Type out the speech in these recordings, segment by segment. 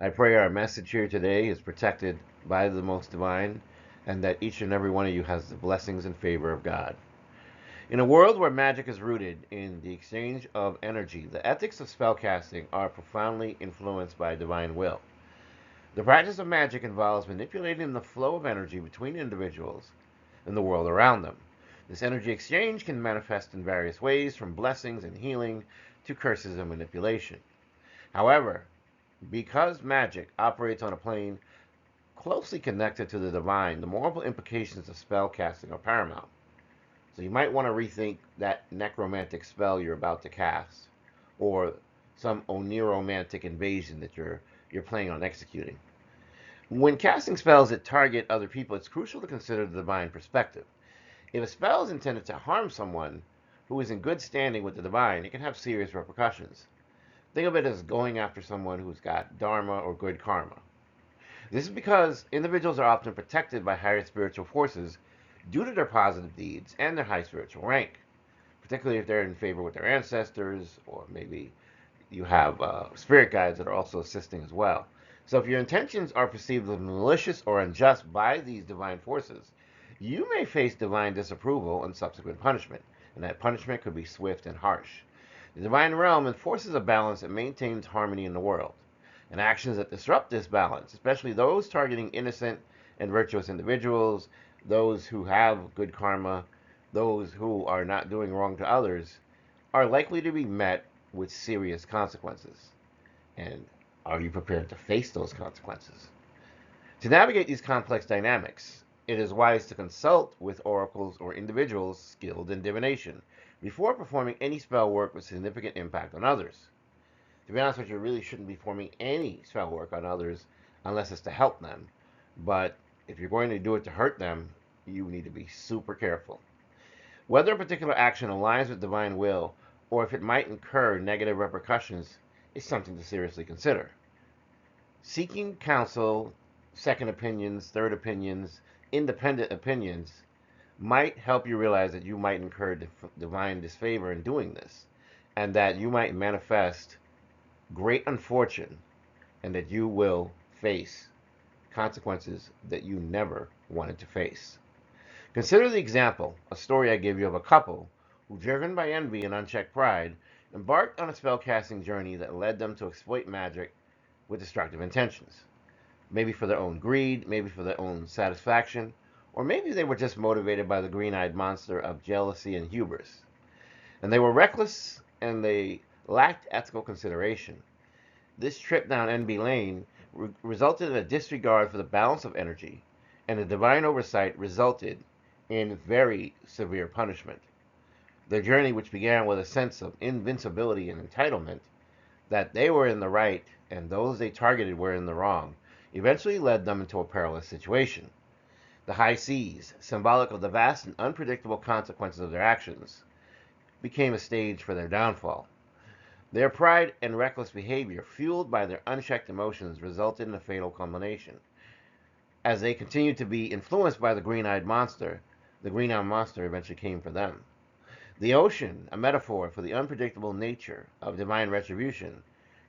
I pray our message here today is protected by the Most Divine, and that each and every one of you has the blessings and favor of God. In a world where magic is rooted in the exchange of energy, the ethics of spellcasting are profoundly influenced by divine will. The practice of magic involves manipulating the flow of energy between individuals and the world around them. This energy exchange can manifest in various ways, from blessings and healing to curses and manipulation. However, because magic operates on a plane closely connected to the divine, the moral implications of spell casting are paramount. So you might want to rethink that necromantic spell you're about to cast, or some oneromantic invasion that you're planning on executing. When casting spells that target other people, it's crucial to consider the divine perspective. If a spell is intended to harm someone who is in good standing with the divine, it can have serious repercussions. Think of it as going after someone who's got dharma or good karma. This is because individuals are often protected by higher spiritual forces due to their positive deeds and their high spiritual rank, particularly if they're in favor with their ancestors, or maybe you have spirit guides that are also assisting as well. So if your intentions are perceived as malicious or unjust by these divine forces, you may face divine disapproval and subsequent punishment, and that punishment could be swift and harsh. The divine realm enforces a balance that maintains harmony in the world, and actions that disrupt this balance, especially those targeting innocent and virtuous individuals, those who have good karma, those who are not doing wrong to others, are likely to be met with serious consequences. And are you prepared to face those consequences? To navigate these complex dynamics, it is wise to consult with oracles or individuals skilled in divination before performing any spell work with significant impact on others. To be honest with you, really shouldn't be performing any spell work on others unless it's to help them. But if you're going to do it to hurt them, you need to be super careful. Whether a particular action aligns with divine will or if it might incur negative repercussions is something to seriously consider. Seeking counsel, second opinions, third opinions, independent opinions might help you realize that you might incur divine disfavor in doing this, and that you might manifest great unfortune, and that you will face consequences that you never wanted to face. Consider the example, a story I gave you of a couple who, driven by envy and unchecked pride, embarked on a spellcasting journey that led them to exploit magic with destructive intentions. Maybe for their own greed, maybe for their own satisfaction, or maybe they were just motivated by the green eyed monster of jealousy and hubris. And they were reckless and they lacked ethical consideration. This trip down NB Lane resulted in a disregard for the balance of energy, and the divine oversight resulted in very severe punishment. Their journey, which began with a sense of invincibility and entitlement, that they were in the right and those they targeted were in the wrong, eventually led them into a perilous situation. The high seas, symbolic of the vast and unpredictable consequences of their actions, became a stage for their downfall. Their pride and reckless behavior, fueled by their unchecked emotions, resulted in a fatal culmination. As they continued to be influenced by the green eyed monster eventually came for them. The ocean, a metaphor for the unpredictable nature of divine retribution,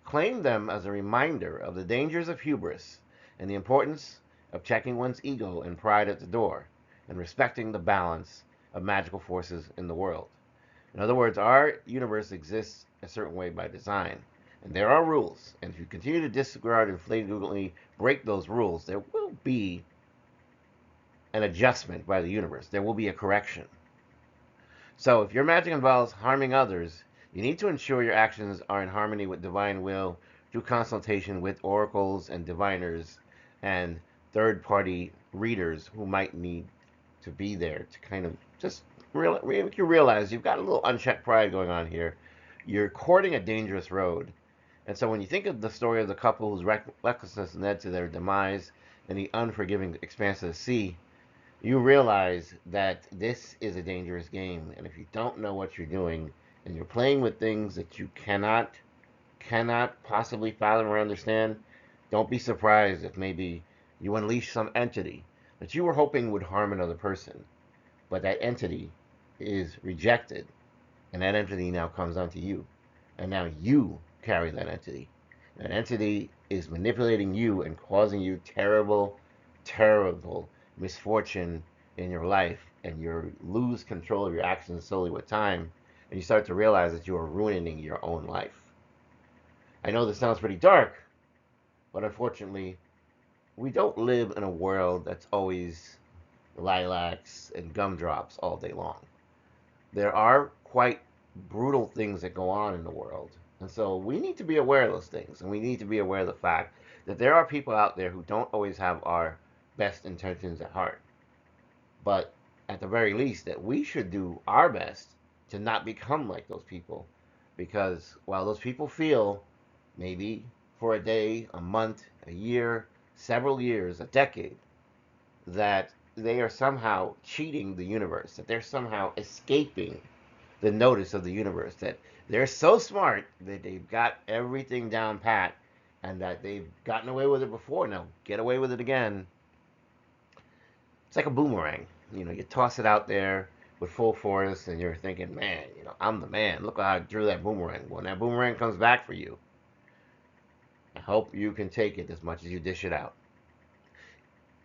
claimed them as a reminder of the dangers of hubris and the importance of checking one's ego and pride at the door and respecting the balance of magical forces in the world. In other words, our universe exists a certain way by design, and there are rules. And if you continue to disregard and flagrantly break those rules, there will be an adjustment by the universe. There will be a correction. So if your magic involves harming others, you need to ensure your actions are in harmony with divine will through consultation with oracles and diviners and third party readers who might need to be there to kind of just make you realize you've got a little unchecked pride going on here. You're courting a dangerous road. And so when you think of the story of the couple whose recklessness led to their demise in the unforgiving expanse of the sea, you realize that this is a dangerous game. And if you don't know what you're doing and you're playing with things that you cannot possibly fathom or understand, don't be surprised if maybe you unleash some entity that you were hoping would harm another person, but that entity is rejected, and that entity now comes onto you, and now you carry that entity. That entity is manipulating you and causing you terrible, terrible misfortune in your life, and you lose control of your actions slowly with time, and you start to realize that you are ruining your own life. I know this sounds pretty dark, but unfortunately, we don't live in a world that's always lilacs and gumdrops all day long. There are quite brutal things that go on in the world. And so we need to be aware of those things. And we need to be aware of the fact that there are people out there who don't always have our best intentions at heart. But at the very least, that we should do our best to not become like those people. Because while those people feel, maybe for a day, a month, a year, several years, a decade, that they are somehow cheating the universe, that they're somehow escaping the notice of the universe, that they're so smart that they've got everything down pat, and that they've gotten away with it before, now get away with it again. It's like a boomerang. You toss it out there with full force, and you're thinking, man, I'm the man. Look how I drew that boomerang. When that boomerang comes back for you, I hope you can take it as much as you dish it out.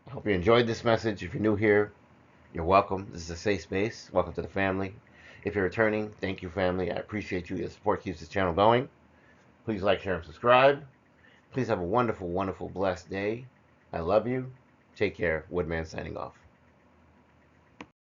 I hope you enjoyed this message. If you're new here, you're welcome. This is a safe space. Welcome to the family. If you're returning, thank you, family. I appreciate you. Your support keeps this channel going. Please like, share, and subscribe. Please have a wonderful, wonderful, blessed day. I love you. Take care. Woodman signing off.